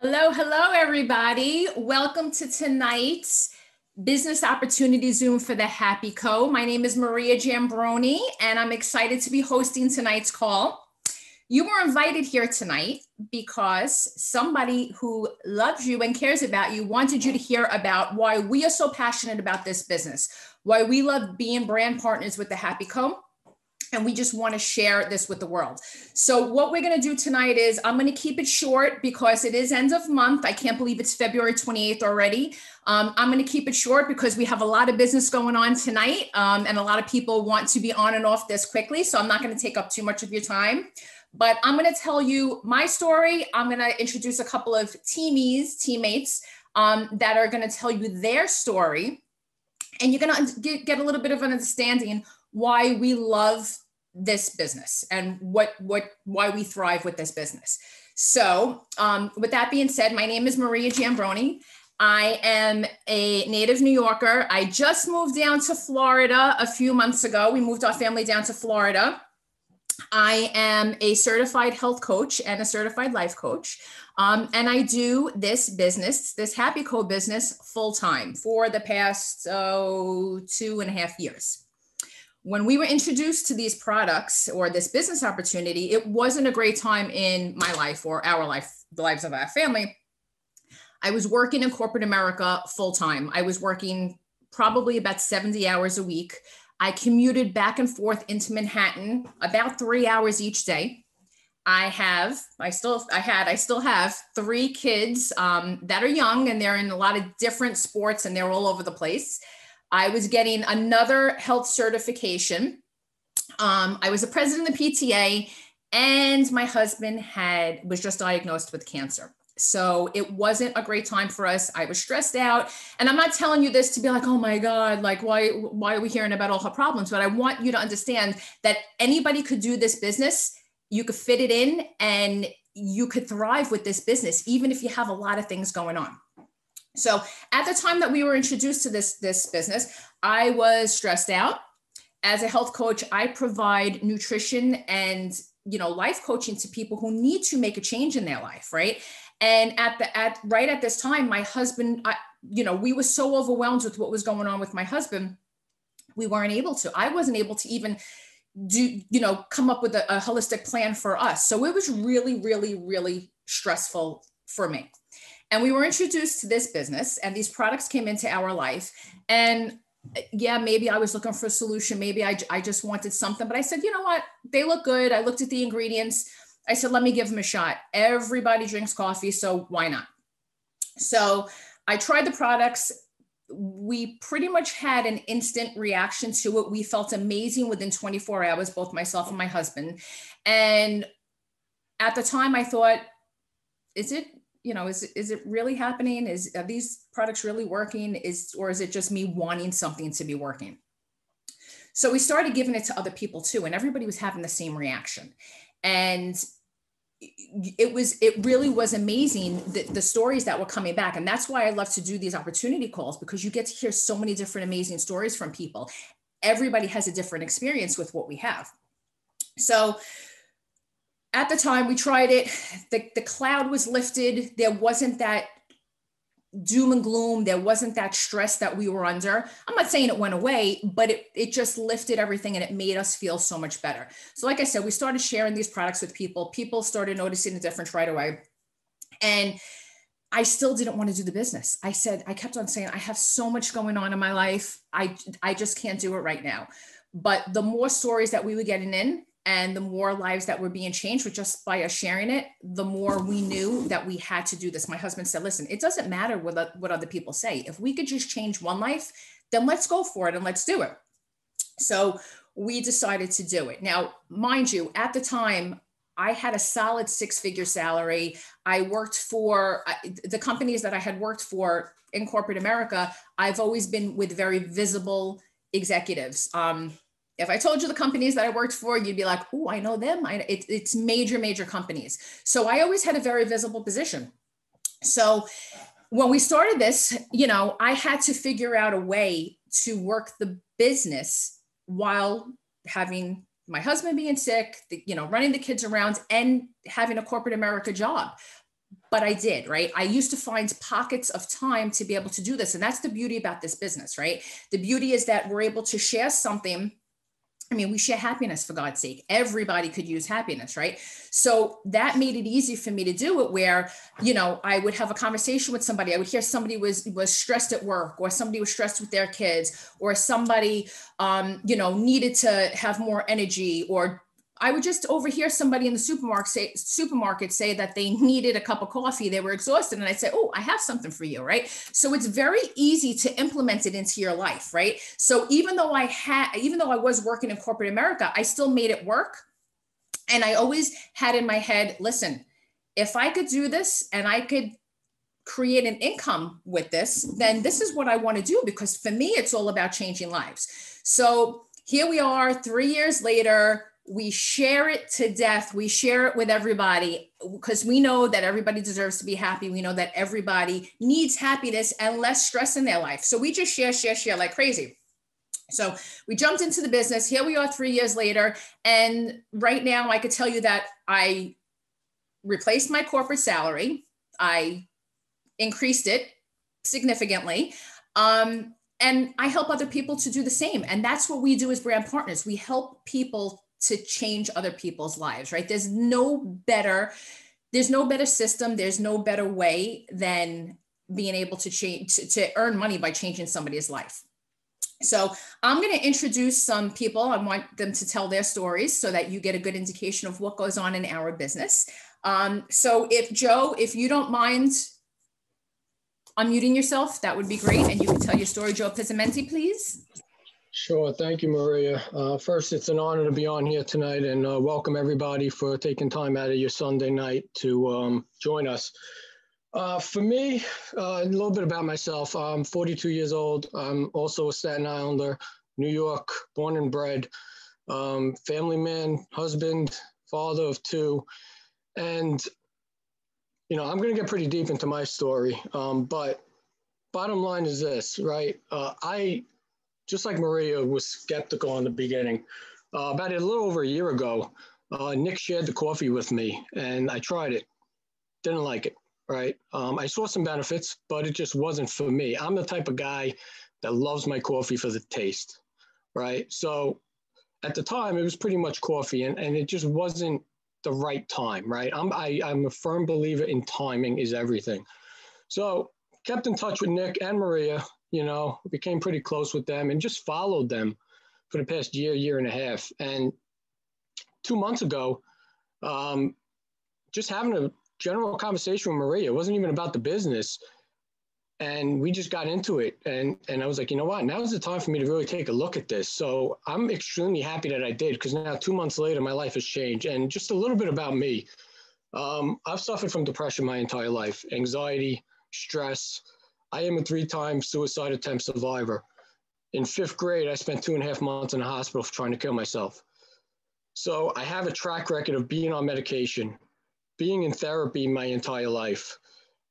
Hello, hello, everybody. Welcome to tonight's Business Opportunity Zoom for the Happy Co. My name is Maria Giambrone, and I'm excited to be hosting tonight's call. You were invited here tonight because somebody who loves you and cares about you wanted you to hear about why we are so passionate about this business, why we love being brand partners with the Happy Co. And we just want to share this with the world. So what we're going to do tonight is I'm going to keep it short because it is end of month. I can't believe it's February 28th already. I'm going to keep it short because we have a lot of business going on tonight. And a lot of people want to be on and off this quickly. So I'm not going to take up too much of your time. But I'm going to tell you my story. I'm going to introduce a couple of teammates that are going to tell you their story. And you're going to get a little bit of an understanding why we love this business and why we thrive with this business. So with that being said, my name is Maria Giambrone. I am a native New Yorker. I just moved down to Florida a few months ago. We moved our family down to Florida. I am a certified health coach and a certified life coach. And I do this business, this Happy Co business full-time for the past 2.5 years. When we were introduced to these products or this business opportunity, it wasn't a great time in my life or our life, the lives of our family. I was working in corporate America full-time. I was working probably about 70 hours a week. I commuted back and forth into Manhattan about 3 hours each day. I still have 3 kids that are young, and they're in a lot of different sports and they're all over the place. I was getting another health certification. I was the president of the PTA, and my husband was just diagnosed with cancer. So it wasn't a great time for us. I was stressed out. And I'm not telling you this to be like, oh my God, like why are we hearing about all her problems? But I want you to understand that anybody could do this business. You could fit it in and you could thrive with this business, even if you have a lot of things going on. So at the time that we were introduced to this business, I was stressed out. As a health coach, I provide nutrition and life coaching to people who need to make a change in their life, right? And right at this time, my husband, we were so overwhelmed with what was going on with my husband, we weren't able to. I wasn't able to even come up with a holistic plan for us. So it was really, really, really stressful for me. And we were introduced to this business and these products came into our life. And yeah, maybe I was looking for a solution. Maybe I just wanted something, but I said, you know what? They look good. I looked at the ingredients. I said, let me give them a shot. Everybody drinks coffee, so why not? So I tried the products. We pretty much had an instant reaction to it. We felt amazing within 24 hours, both myself and my husband. And at the time I thought, is it really happening? Are these products really working? Or is it just me wanting something to be working? So we started giving it to other people too, and everybody was having the same reaction. And it really was amazing, the stories that were coming back. And that's why I love to do these opportunity calls, because you get to hear so many different amazing stories from people. Everybody has a different experience with what we have. So at the time we tried it, the cloud was lifted. There wasn't that doom and gloom. There wasn't that stress that we were under. I'm not saying it went away, but it just lifted everything and it made us feel so much better. So like I said, we started sharing these products with people. People started noticing the difference right away. And I still didn't want to do the business. I kept on saying, I have so much going on in my life. I just can't do it right now. But the more stories that we were getting in, and the more lives that were being changed with just by us sharing it, the more we knew that we had to do this. My husband said, listen, it doesn't matter what other people say. If we could just change one life, then let's go for it and let's do it. So we decided to do it. Now, mind you, at the time, I had a solid 6-figure salary. I worked for the companies that I had worked for in corporate America. I've always been with very visible executives. If I told you the companies that I worked for, you'd be like, oh, I know them. It's major companies. So I always had a very visible position. So when we started this, I had to figure out a way to work the business while having my husband being sick, running the kids around and having a corporate America job. but I did, right? I used to find pockets of time to be able to do this. And that's the beauty about this business, right? The beauty is that we're able to share something. I mean, we share happiness, for God's sake. Everybody could use happiness, right? So that made it easy for me to do it where, I would have a conversation with somebody. I would hear somebody was stressed at work, or somebody was stressed with their kids, or somebody, needed to have more energy, or I would just overhear somebody in the supermarket say that they needed a cup of coffee. They were exhausted. And I'd say, oh, I have something for you, right? So it's very easy to implement it into your life, right? So even though I was working in corporate America, I still made it work. And I always had in my head, listen, if I could do this and I could create an income with this, then this is what I want to do, because for me, it's all about changing lives. So here we are 3 years later. We share it to death. We share it with everybody because we know that everybody deserves to be happy. We know that everybody needs happiness and less stress in their life. So we just share like crazy. So we jumped into the business. Here we are 3 years later. And right now I could tell you that I replaced my corporate salary. I increased it significantly. And I help other people to do the same. And that's what we do as brand partners. We help people to change other people's lives, right? There's no better system. There's no better way than being able to change, to earn money by changing somebody's life. So I'm going to introduce some people. I want them to tell their stories so that you get a good indication of what goes on in our business. So if you don't mind unmuting yourself, that would be great. And you can tell your story. Joe Pizzamenti, please. Sure. Thank you, Maria. First, it's an honor to be on here tonight, and welcome everybody for taking time out of your Sunday night to join us. For me, a little bit about myself. I'm 42 years old. I'm also a Staten Islander, New York, born and bred, family man, husband, father of two. And, I'm going to get pretty deep into my story. But bottom line is this, right? I just like Maria was skeptical in the beginning. About a little over a year ago, Nick shared the coffee with me and I tried it. Didn't like it, right? I saw some benefits, but it just wasn't for me. I'm the type of guy that loves my coffee for the taste, right? So at the time, it was pretty much coffee and it just wasn't the right time, right? I'm a firm believer in timing is everything. So kept in touch with Nick and Maria, became pretty close with them and just followed them for the past year and a half. And 2 months ago, just having a general conversation with Maria, it wasn't even about the business. And we just got into it. And I was like, you know what, now's the time for me to really take a look at this. So I'm extremely happy that I did, because now 2 months later, my life has changed. And just a little bit about me. I've suffered from depression my entire life, anxiety, stress. I am a 3-time suicide attempt survivor. In 5th grade, I spent 2.5 months in a hospital for trying to kill myself. So I have a track record of being on medication, being in therapy my entire life.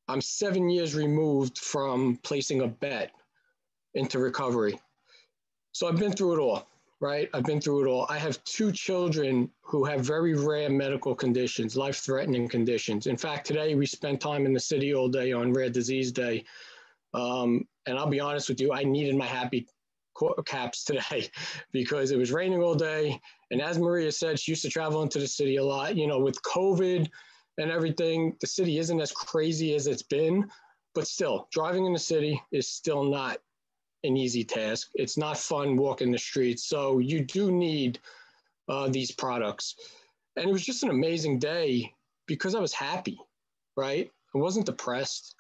I'm 7 years removed from placing a bet into recovery. So I've been through it all, right? I've been through it all. I have 2 children who have very rare medical conditions, life-threatening conditions. In fact, today we spent time in the city all day on Rare Disease Day. And I'll be honest with you, I needed my happy caps today because it was raining all day. And as Maria said, she used to travel into the city a lot. With COVID and everything, the city isn't as crazy as it's been, but still, driving in the city is still not an easy task. It's not fun walking the streets. So you do need these products. And it was just an amazing day because I was happy, right? I wasn't depressed.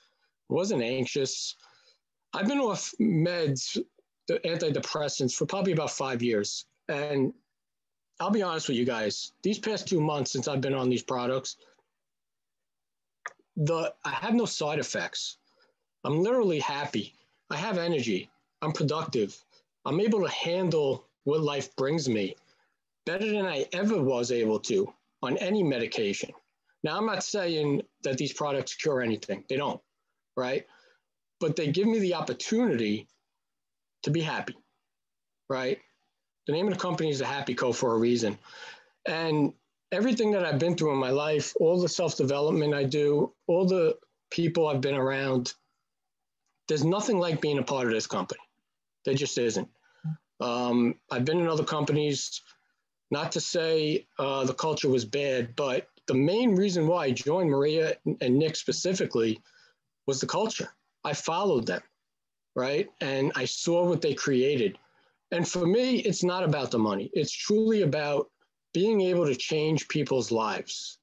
I wasn't anxious. I've been off meds, the antidepressants, for probably about 5 years. And I'll be honest with you guys, these past 2 months since I've been on these products, I have no side effects. I'm literally happy. I have energy. I'm productive. I'm able to handle what life brings me better than I ever was able to on any medication. Now, I'm not saying that these products cure anything. They don't, right? But they give me the opportunity to be happy, right? The name of the company is the Happy Co. for a reason. And everything that I've been through in my life, all the self-development I do, all the people I've been around, there's nothing like being a part of this company. There just isn't. I've been in other companies, not to say the culture was bad, but the main reason why I joined Maria and Nick specifically was the culture. I followed them, right? And I saw what they created. And for me, it's not about the money. It's truly about being able to change people's lives.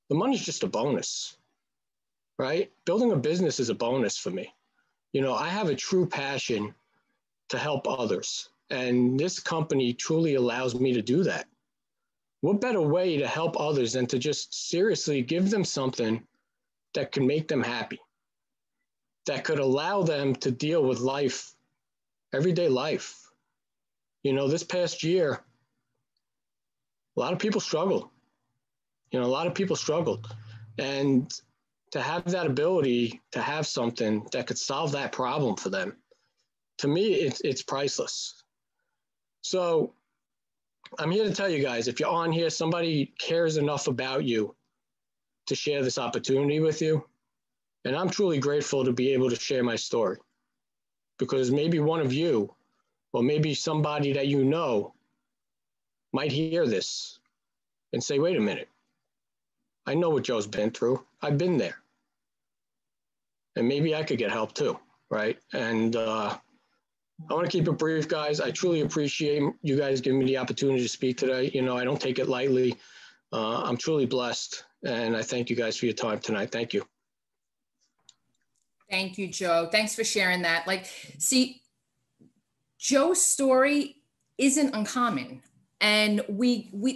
The money's just a bonus, right? Building a business is a bonus for me. You know, I have a true passion to help others. And this company truly allows me to do that. What better way to help others than to just seriously give them something that can make them happy, that could allow them to deal with life, everyday life. You know, this past year, a lot of people struggled. You know, a lot of people struggled. And to have that ability to have something that could solve that problem for them, to me, it's priceless. So I'm here to tell you guys, if you're on here, somebody cares enough about you to share this opportunity with you. And I'm truly grateful to be able to share my story, because maybe one of you, or maybe somebody that you know, might hear this and say, wait a minute, I know what Joe's been through. I've been there. And maybe I could get help too, right? And I want to keep it brief, guys. I truly appreciate you guys giving me the opportunity to speak today. You know, I don't take it lightly. I'm truly blessed, and I thank you guys for your time tonight. Thank you. Thank you, Joe. Thanks for sharing that. Like, see, Joe's story isn't uncommon. And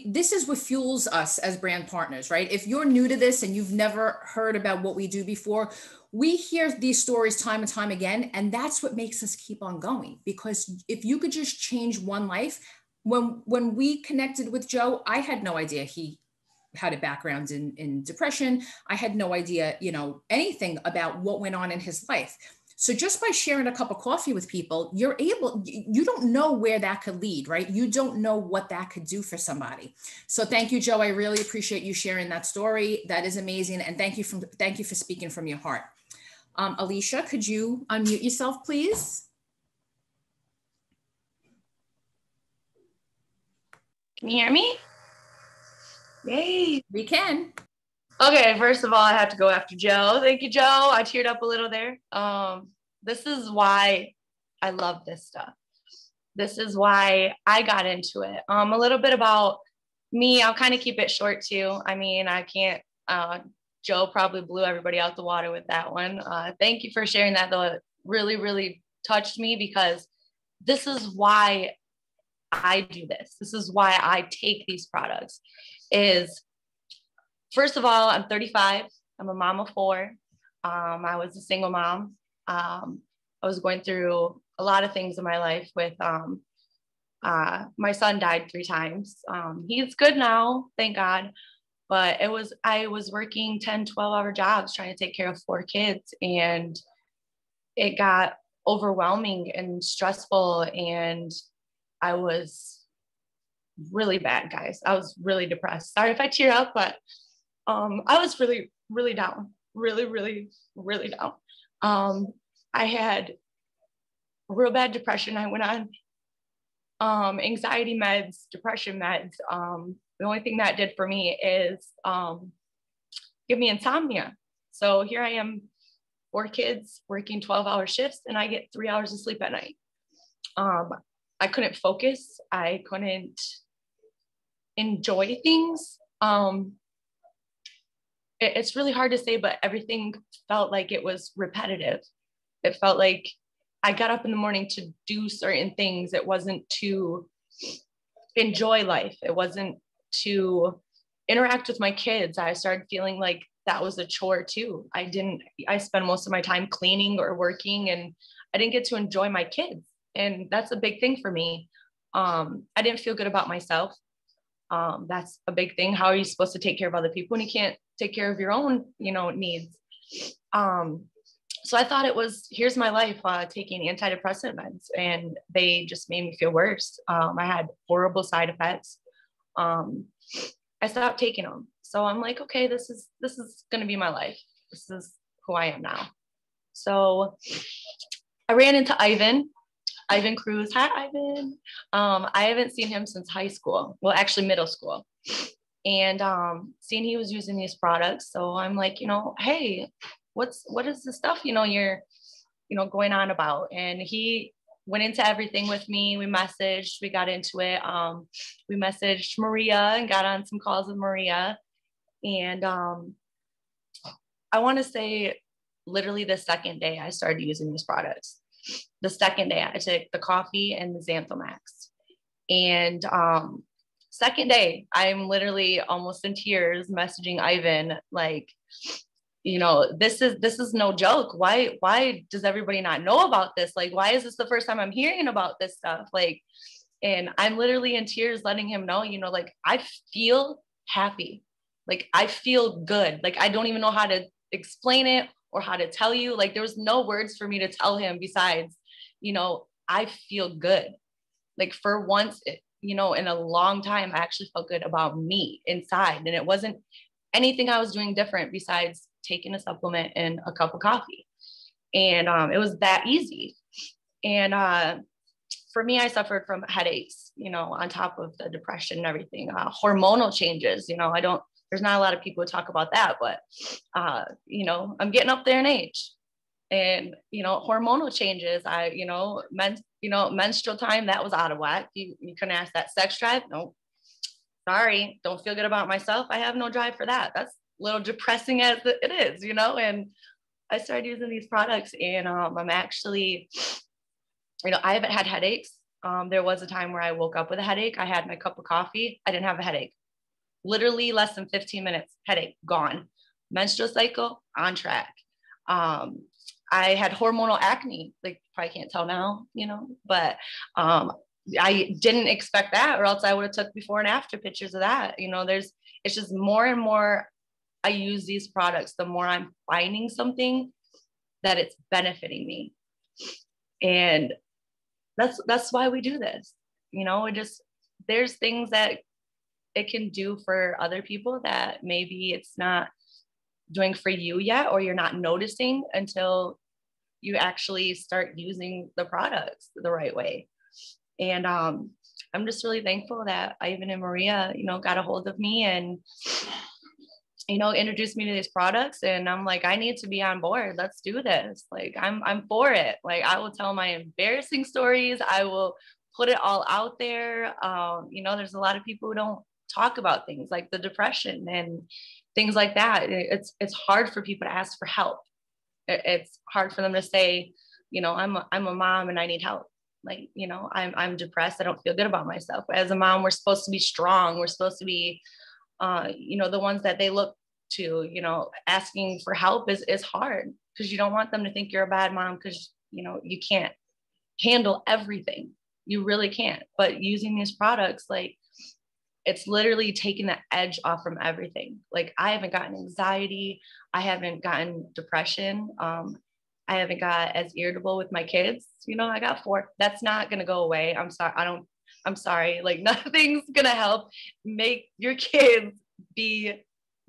this is what fuels us as brand partners, right? If you're new to this and you've never heard about what we do before, we hear these stories time and time again. And that's what makes us keep on going. Because if you could just change one life, when we connected with Joe, I had no idea he had a background in depression. I had no idea, you know, anything about what went on in his life. So just by sharing a cup of coffee with people, you don't know where that could lead, right? You don't know what that could do for somebody. So thank you, Joe. I really appreciate you sharing that story. That is amazing. And thank you for speaking from your heart. Alicia, could you unmute yourself, please? Can you hear me? Yay. We can. Okay, first of all, I have to go after Joe. Thank you, Joe. I teared up a little there. This is why I love this stuff. This is why I got into it. A little bit about me. I'll kind of keep it short too. I mean, I can't, Joe probably blew everybody out the water with that one. Thank you for sharing that though. It really, really touched me, because this is why I do this. This is why I take these products. First of all, I'm 35. I'm a mom of 4. I was a single mom. I was going through a lot of things in my life with, my son died 3 times. He's good now, thank God. But I was working 10, 12-hour jobs trying to take care of 4 kids. And it got overwhelming and stressful. And I was really bad, guys. I was really depressed. Sorry if I tear up, but I was really, really down, really, really, really down. I had real bad depression. I went on anxiety meds, depression meds. The only thing that did for me is give me insomnia. So here I am, 4 kids, working 12-hour shifts, and I get 3 hours of sleep at night. I couldn't focus. I couldn't enjoy things. It's really hard to say, but everything felt like it was repetitive. It felt like I got up in the morning to do certain things. It wasn't to enjoy life. It wasn't to interact with my kids. I started feeling like that was a chore too. I spent most of my time cleaning or working, and I didn't get to enjoy my kids. And that's a big thing for me. I didn't feel good about myself. That's a big thing. How are you supposed to take care of other people when you can't take care of your own, needs? So I thought it was, here's my life taking antidepressant meds, and they just made me feel worse. I had horrible side effects. I stopped taking them. So I'm like, okay, this is going to be my life. This is who I am now. So I ran into Ivan Cruz. Hi, Ivan. I haven't seen him since high school. Well, actually middle school. And seeing he was using these products. So I'm like, hey, what is the stuff, you're, going on about? And he went into everything with me. We got into it. We messaged Maria and got on some calls with Maria. And I want to say literally the second day I started using these products. The second day I took the coffee and the Xanthomax. And second day, I'm literally almost in tears messaging Ivan, like, this is no joke. Why does everybody not know about this? Like, why is this the first time I'm hearing about this stuff? Like, and I'm literally in tears letting him know, like, I feel happy. Like, I feel good. Like, I don't even know how to explain it or how to tell you. Like, there was no words for me to tell him besides, I feel good. Like, for once, in a long time, I actually felt good about me inside. And it wasn't anything I was doing different besides taking a supplement and a cup of coffee. And it was that easy. And for me, I suffered from headaches, on top of the depression and everything, hormonal changes, there's not a lot of people who talk about that, but, I'm getting up there in age. And, hormonal changes, menstrual time, that was out of whack. You couldn't ask that. Sex drive? No, sorry, don't feel good about myself. I have no drive for that. That's a little depressing as it is, and I started using these products, and I'm actually, I haven't had headaches. There was a time where I woke up with a headache. I had my cup of coffee. I didn't have a headache. Literally less than 15 minutes, headache gone. Menstrual cycle on track. I had hormonal acne, like, probably can't tell now, but I didn't expect that, or else I would have took before and after pictures of that. It's just more and more I use these products, the more I'm finding something that it's benefiting me. And that's why we do this. There's things that it can do for other people that maybe it's not doing for you yet, or you're not noticing until you actually start using the products the right way. And I'm just really thankful that Ivan and Maria, got a hold of me and, introduced me to these products. And I'm like, I need to be on board. Let's do this. Like, I'm for it. Like, I will tell my embarrassing stories. I will put it all out there. There's a lot of people who don't talk about things like the depression and things like that. It's hard for people to ask for help. It's hard for them to say, I'm a mom and I need help. Like, I'm depressed. I don't feel good about myself. As a mom, we're supposed to be strong. We're supposed to be, the ones that they look to. Asking for help is hard because you don't want them to think you're a bad mom because, you can't handle everything. You really can't. But using these products, like, it's literally taking the edge off from everything. Like, I haven't gotten anxiety. I haven't gotten depression. I haven't got as irritable with my kids. I got 4. That's not going to go away. I'm sorry. I'm sorry. Like, nothing's going to help make your kids be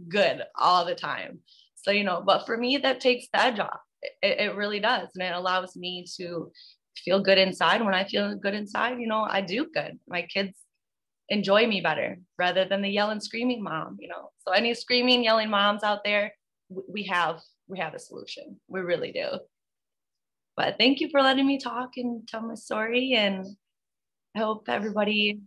good all the time. So, but for me, that takes the edge off. It really does. And it allows me to feel good inside. When I feel good inside, I do good. My kids enjoy me better rather than the yelling, screaming mom, So any screaming, yelling moms out there, we have a solution. We really do. But thank you for letting me talk and tell my story. And I hope everybody,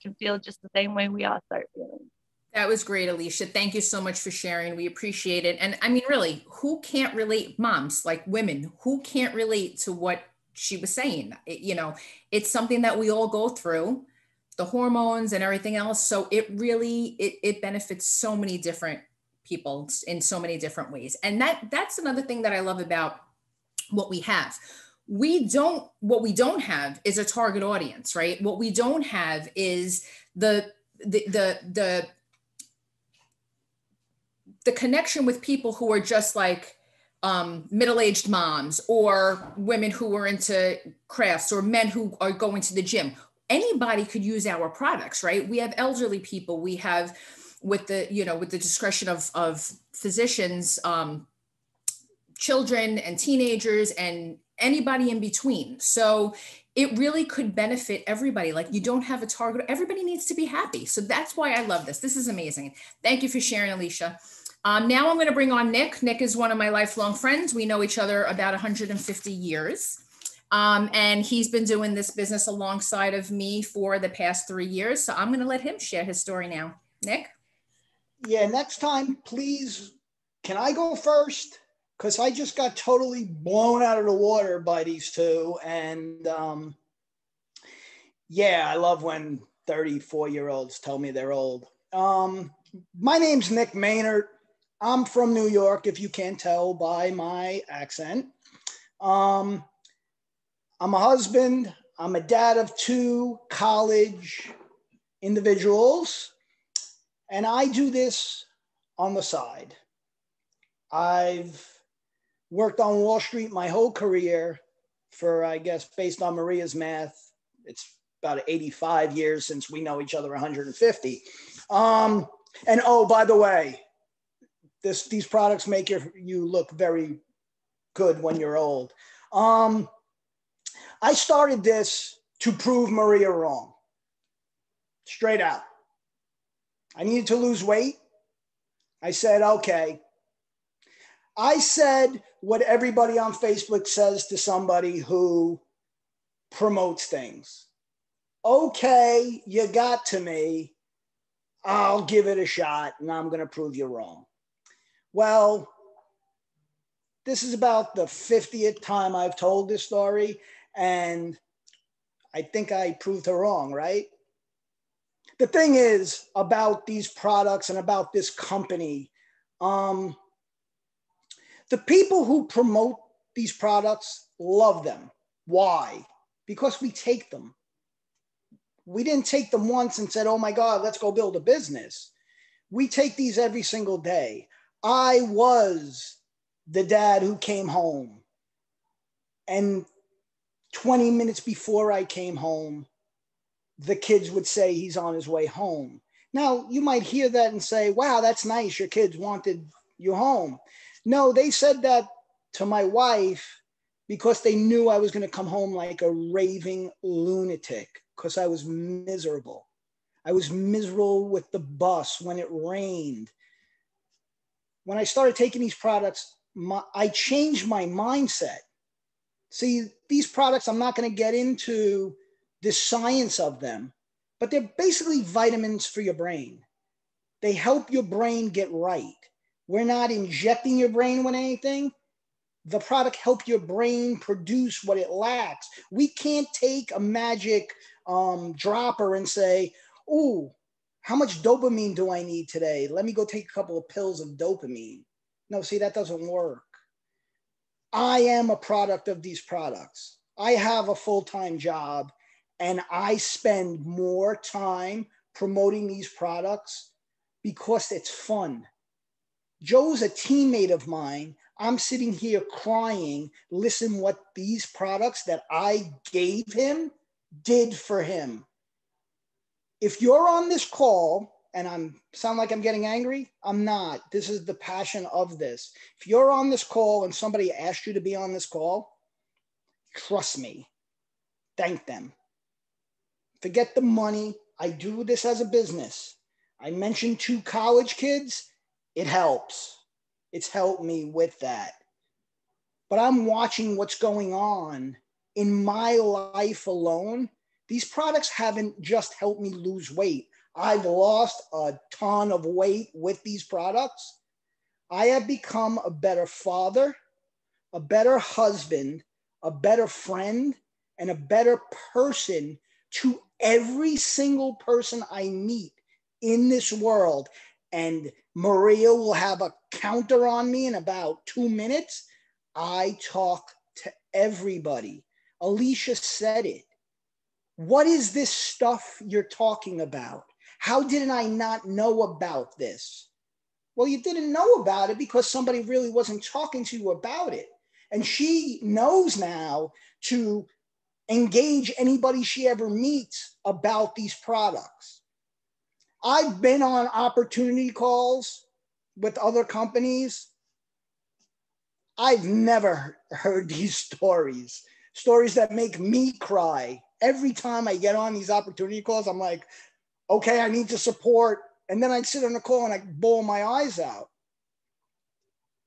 can feel just the same way we all start feeling. That was great, Alicia. Thank you so much for sharing. We appreciate it. And I mean, really, who can't relate? Moms, like women, who can't relate to what she was saying? It's something that we all go through, the hormones and everything else. So it really, it benefits so many different people in so many different ways. And that's another thing that I love about what we have. What we don't have is a target audience, right? What we don't have is the connection with people who are just like middle-aged moms or women who are into crafts or men who are going to the gym. anybody could use our products, right? We have elderly people, we have with the, with the discretion of physicians, children and teenagers and anybody in between. So it really could benefit everybody. Like, you don't have a target. Everybody needs to be happy. So that's why I love this. This is amazing. Thank you for sharing, Alicia. Now I'm going to bring on Nick. Nick is one of my lifelong friends. We know each other about 150 years. And he's been doing this business alongside of me for the past 3 years. So I'm going to let him share his story now. Nick? Yeah, next time, please, can I go first? Because I just got totally blown out of the water by these two. And yeah, I love when 34-year-olds tell me they're old. My name's Nick Maynard. I'm from New York, if you can't tell by my accent. I'm a husband. I'm a dad of 2 college individuals. And I do this on the side. I've worked on Wall Street my whole career for, I guess, based on Maria's math, it's about 85 years since we know each other 150. And oh, by the way, these products make you look very good when you're old. I started this to prove Maria wrong. Straight out. I needed to lose weight. I said, okay. I said what everybody on Facebook says to somebody who promotes things. Okay, you got to me. I'll give it a shot and I'm going to prove you wrong. Well, this is about the 50th time I've told this story, and I think I proved her wrong, right? The thing is about these products and about this company, the people who promote these products love them. Why? Because we take them. We didn't take them once and said, oh my God, let's go build a business. We take these every single day. I was the dad who came home, and 20 minutes before I came home, the kids would say he's on his way home. Now, you might hear that and say, wow, that's nice. Your kids wanted you home. No, they said that to my wife because they knew I was going to come home like a raving lunatic because I was miserable. I was miserable with the bus when it rained. When I started taking these products, I changed my mindset. See, these products, I'm not going to get into the science of them, but they're basically vitamins for your brain. They help your brain get right. We're not injecting your brain with anything. The product helps your brain produce what it lacks. We can't take a magic dropper and say, oh, how much dopamine do I need today? Let me go take a couple of pills of dopamine. No, see, that doesn't work. I am a product of these products. I have a full-time job, and I spend more time promoting these products because it's fun. Joe's a teammate of mine. I'm sitting here crying. Listen what these products that I gave him did for him. If you're on this call, and I sound like I'm getting angry, I'm not. This is the passion of this. If you're on this call and somebody asked you to be on this call, trust me, thank them. Forget the money. I do this as a business. I mentioned 2 college kids. It helps. It's helped me with that. But I'm watching what's going on in my life alone. These products haven't just helped me lose weight. I've lost a ton of weight with these products. I have become a better father, a better husband, a better friend, and a better person to every single person I meet in this world. And Maria will have a counter on me in about 2 minutes. I talk to everybody. Alicia said it. What is this stuff you're talking about? How did I not know about this? Well, you didn't know about it because somebody really wasn't talking to you about it. And she knows now to engage anybody she ever meets about these products. I've been on opportunity calls with other companies. I've never heard these stories that make me cry. Every time I get on these opportunity calls, I'm like, okay, I need to support. And then I'd sit on a call and I'd bawl my eyes out.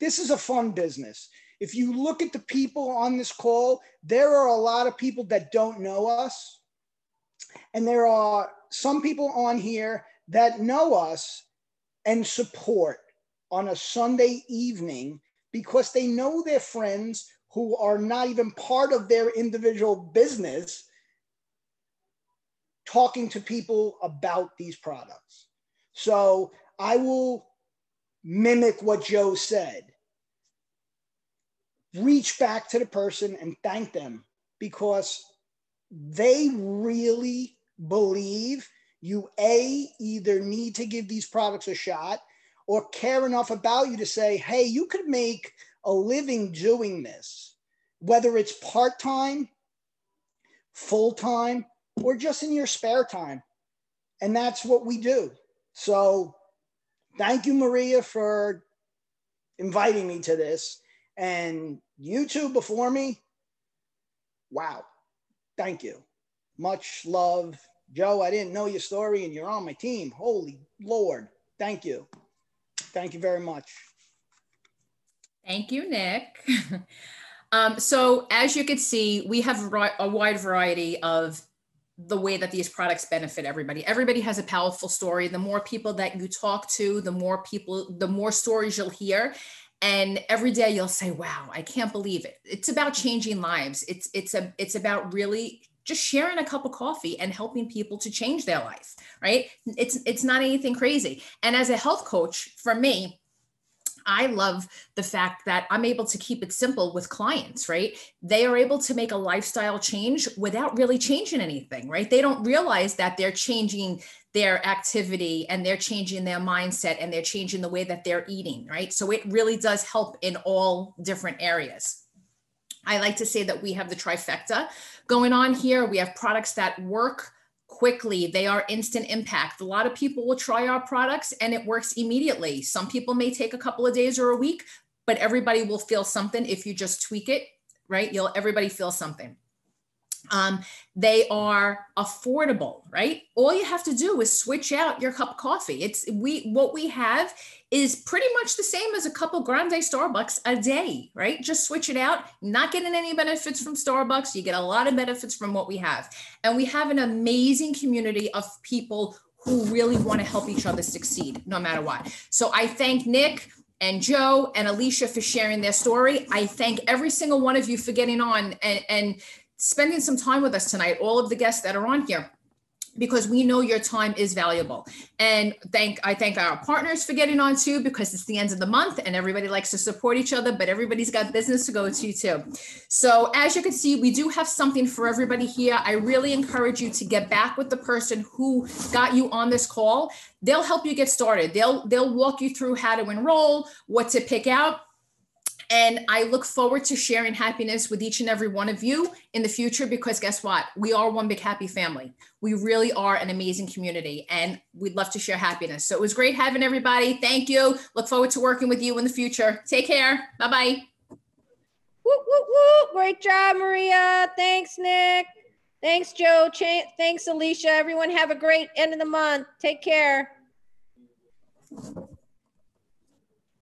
This is a fun business. If you look at the people on this call, there are a lot of people that don't know us. And there are some people on here that know us and support on a Sunday evening because they know their friends who are not even part of their individual business talking to people about these products. So I will mimic what Joe said. Reach back to the person and thank them because they really believe you either need to give these products a shot or care enough about you to say, hey, you could make a living doing this, whether it's part-time, full-time, or just in your spare time. And that's what we do. So thank you, Maria, for inviting me to this. And you two before me, wow, thank you. Much love. Joe, I didn't know your story and you're on my team. Holy Lord, thank you. Thank you very much. Thank you, Nick. So as you can see, we have a wide variety of the way that these products benefit everybody. Everybody has a powerful story. The more people that you talk to, the more stories you'll hear. And every day you'll say, wow, I can't believe it. It's about changing lives. It's about really just sharing a cup of coffee and helping people to change their life, right? It's not anything crazy. And as a health coach, for me, I love the fact that I'm able to keep it simple with clients, right? They are able to make a lifestyle change without really changing anything, right? They don't realize that they're changing their activity and they're changing their mindset and they're changing the way that they're eating, right? So it really does help in all different areas. I like to say that we have the trifecta going on here. We have products that work quickly. They are instant impact. A lot of people will try our products and it works immediately. Some people may take a couple of days or a week, but everybody will feel something if you just tweak it, right? Everybody feels something. They are affordable, right? All you have to do is switch out your cup of coffee. What we have is pretty much the same as a cup of grande Starbucks a day, right? Just switch it out, not getting any benefits from Starbucks. You get a lot of benefits from what we have. And we have an amazing community of people who really want to help each other succeed no matter what. So I thank Nick and Joe and Alicia for sharing their story. I thank every single one of you for getting on and spending some time with us tonight, all of the guests that are on here, because we know your time is valuable. And I thank our partners for getting on too, because it's the end of the month and everybody likes to support each other, but everybody's got business to go to too. So as you can see, we do have something for everybody here. I really encourage you to get back with the person who got you on this call. They'll help you get started. They'll walk you through how to enroll, what to pick out. And I look forward to sharing happiness with each and every one of you in the future, because guess what? We are one big happy family. We really are an amazing community and we'd love to share happiness. So it was great having everybody. Thank you. Look forward to working with you in the future. Take care. Bye-bye. Woo, woo, woo. Great job, Maria. Thanks, Nick. Thanks, Joe. Thanks, Alicia. Everyone have a great end of the month. Take care.